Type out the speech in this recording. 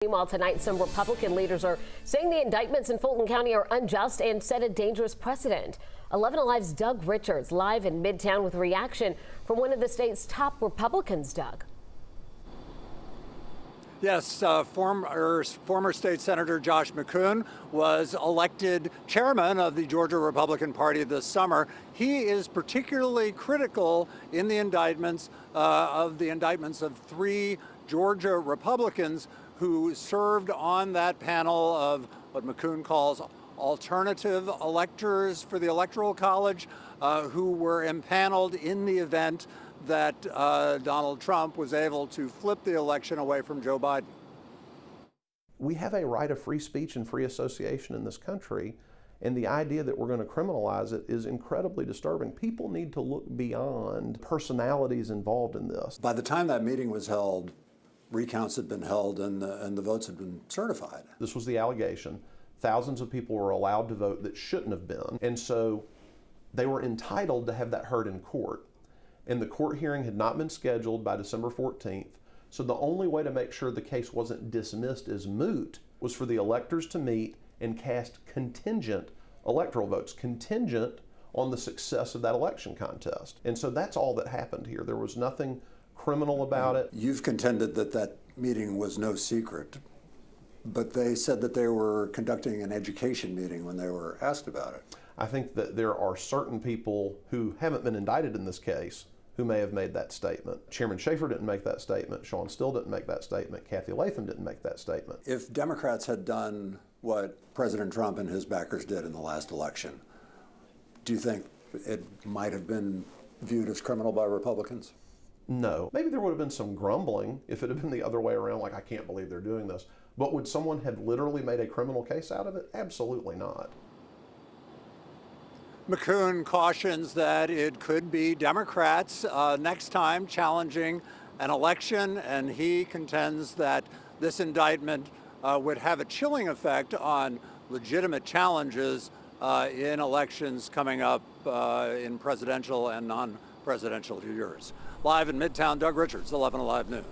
Meanwhile, tonight, some Republican leaders are saying the indictments in Fulton County are unjust and set a dangerous precedent. 11 Alive's Doug Richards live in Midtown with a reaction from one of the state's top Republicans. Doug. Yes, former state senator Josh McKoon was elected chairman of the Georgia Republican Party this summer. He is particularly critical in the indictments of three Georgia Republicans who served on that panel of what McKoon calls alternative electors for the Electoral College, who were impaneled in the event that Donald Trump was able to flip the election away from Joe Biden. We have a right of free speech and free association in this country, and the idea that we're going to criminalize it is incredibly disturbing. People need to look beyond personalities involved in this. By the time that meeting was held, recounts had been held and the votes had been certified. This was the allegation. Thousands of people were allowed to vote that shouldn't have been, and so they were entitled to have that heard in court. And the court hearing had not been scheduled by December 14th, so the only way to make sure the case wasn't dismissed as moot was for the electors to meet and cast contingent electoral votes, contingent on the success of that election contest. And so that's all that happened here. There was nothing criminal about it. You've contended that that meeting was no secret, but they said that they were conducting an education meeting when they were asked about it. I think that there are certain people who haven't been indicted in this case who may have made that statement. Chairman Schaefer didn't make that statement. Sean Still didn't make that statement. Kathy Latham didn't make that statement. If Democrats had done what President Trump and his backers did in the last election, do you think it might have been viewed as criminal by Republicans? No. Maybe there would have been some grumbling if it had been the other way around, like, I can't believe they're doing this. But would someone have literally made a criminal case out of it? Absolutely not. McKoon cautions that it could be Democrats next time challenging an election, and he contends that this indictment would have a chilling effect on legitimate challenges in elections coming up in presidential and non-presidential years. Live in Midtown, Doug Richards, 11 Alive News.